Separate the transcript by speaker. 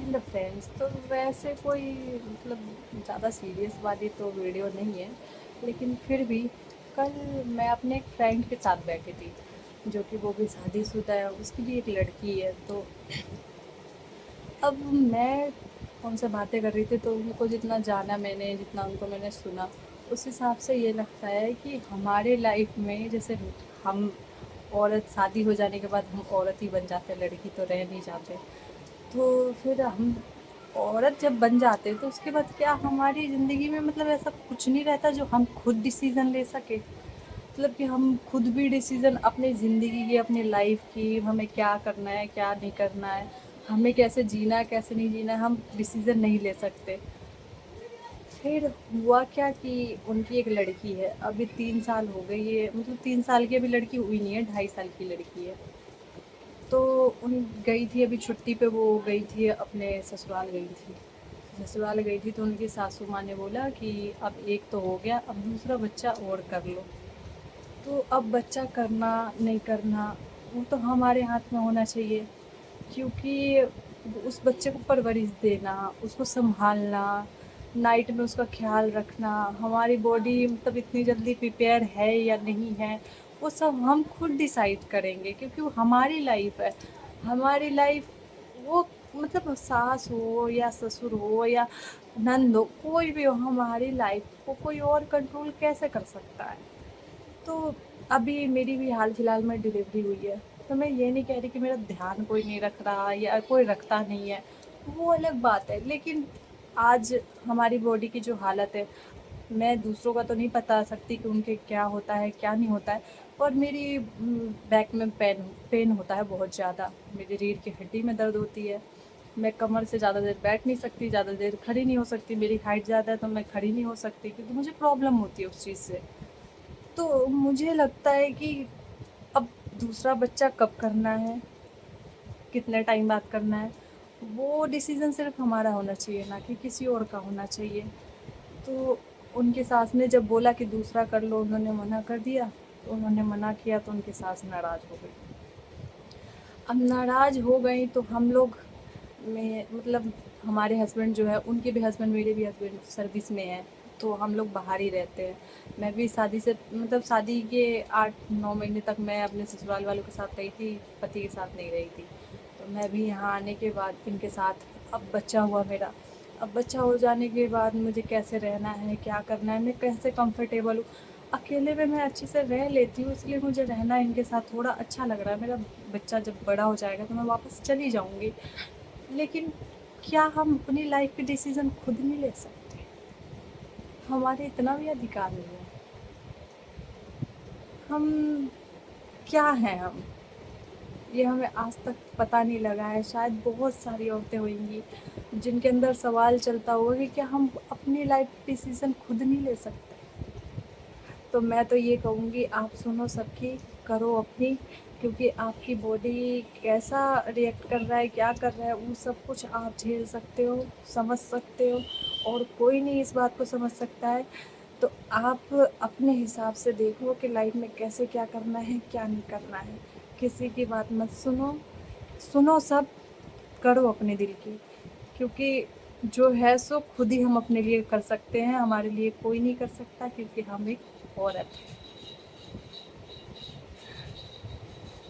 Speaker 1: And friends तो वैसे कोई मतलब ज़्यादा सीरियस वाली तो वीडियो नहीं है, लेकिन फिर भी कल मैं अपने एक फ्रेंड के साथ बैठी थी, जो कि वो भी शादीशुदा है, उसकी भी एक लड़की है। तो अब मैं उनसे बातें कर रही थी, तो उनको जितना जाना मैंने, जितना उनको मैंने सुना, उस हिसाब से ये लगता है कि हमारे लाइफ में जैसे हम औरत शादी हो जाने के बाद हम औरत ही बन जाते हैं, लड़की तो रह नहीं जाते। तो फिर हम औरत जब बन जाते हैं तो उसके बाद क्या हमारी ज़िंदगी में मतलब ऐसा कुछ नहीं रहता जो हम खुद डिसीज़न ले सके। मतलब कि हम खुद भी डिसीज़न अपनी ज़िंदगी की, अपनी लाइफ की, हमें क्या करना है क्या नहीं करना है, हमें कैसे जीना है कैसे नहीं जीना है, हम डिसीज़न नहीं ले सकते। फिर हुआ क्या कि उनकी एक लड़की है, अभी 3 साल हो गई है, मतलब 3 साल की अभी लड़की हुई नहीं है, 2.5 साल की लड़की है। तो उन गई थी अभी छुट्टी पे, वो गई थी अपने ससुराल गई थी। ससुराल गई थी तो उनकी सासू माँ ने बोला कि अब एक तो हो गया, अब दूसरा बच्चा और कर लो। तो अब बच्चा करना नहीं करना वो तो हमारे हाथ में होना चाहिए, क्योंकि उस बच्चे को परवरिश देना, उसको संभालना, नाइट में उसका ख्याल रखना, हमारी बॉडी मतलब इतनी जल्दी प्रिपेयर है या नहीं है, वो सब हम खुद डिसाइड करेंगे, क्योंकि वो हमारी लाइफ है। हमारी लाइफ वो मतलब सास हो या ससुर हो या नंद हो, कोई भी हो, हमारी लाइफ को कोई और कंट्रोल कैसे कर सकता है। तो अभी मेरी भी हाल फिलहाल में डिलीवरी हुई है, तो मैं ये नहीं कह रही कि मेरा ध्यान कोई नहीं रख रहा या कोई रखता नहीं है, वो अलग बात है। लेकिन आज हमारी बॉडी की जो हालत है, मैं दूसरों का तो नहीं बता सकती कि उनके क्या होता है क्या नहीं होता है। और मेरी बैक में पेन पेन होता है बहुत ज़्यादा, मेरी रीढ़ की हड्डी में दर्द होती है, मैं कमर से ज़्यादा देर बैठ नहीं सकती, ज़्यादा देर खड़ी नहीं हो सकती, मेरी हाइट ज़्यादा है तो मैं खड़ी नहीं हो सकती, क्योंकि मुझे प्रॉब्लम होती है उस चीज़ से। तो मुझे लगता है कि अब दूसरा बच्चा कब करना है, कितने टाइम बाद करना है, वो डिसीज़न सिर्फ़ हमारा होना चाहिए, ना कि किसी और का होना चाहिए। तो उनकी सास ने जब बोला कि दूसरा कर लो, उन्होंने मना कर दिया। तो उन्होंने मना किया तो उनकी सास नाराज़ हो गई। अब नाराज़ हो गई तो हम लोग में मतलब हमारे हस्बैंड जो है, उनके भी हस्बैंड, मेरे भी हस्बैंड सर्विस में हैं, तो हम लोग बाहर ही रहते हैं। मैं भी शादी से मतलब शादी के 8-9 महीने तक मैं अपने ससुराल वालों के साथ रही थी, पति के साथ नहीं रही थी। तो मैं भी यहाँ आने के बाद इनके साथ, अब बच्चा हुआ मेरा, अब बच्चा हो जाने के बाद मुझे कैसे रहना है, क्या करना है, मैं कैसे कंफर्टेबल हूँ। अकेले में मैं अच्छे से रह लेती हूँ, इसलिए मुझे रहना इनके साथ थोड़ा अच्छा लग रहा है। मेरा बच्चा जब बड़ा हो जाएगा तो मैं वापस चली जाऊँगी। लेकिन क्या हम अपनी लाइफ के डिसीज़न खुद नहीं ले सकते? हमारे इतना भी अधिकार नहीं है। हम क्या हैं हम? ये हमें आज तक पता नहीं लगा है। शायद बहुत सारी औरतें होंगी जिनके अंदर सवाल चलता होगा कि क्या हम अपनी लाइफ डिसीज़न खुद नहीं ले सकते? तो मैं तो ये कहूँगी, आप सुनो सबकी, करो अपनी, क्योंकि आपकी बॉडी कैसा रिएक्ट कर रहा है, क्या कर रहा है, वो सब कुछ आप झेल सकते हो, समझ सकते हो, और कोई नहीं इस बात को समझ सकता है। तो आप अपने हिसाब से देखो कि लाइफ में कैसे क्या करना है, क्या नहीं करना है। किसी की बात मत सुनो, सुनो सब, करो अपने दिल की, क्योंकि जो है सो खुद ही हम अपने लिए कर सकते हैं, हमारे लिए कोई नहीं कर सकता, क्योंकि हम एक औरत हैं।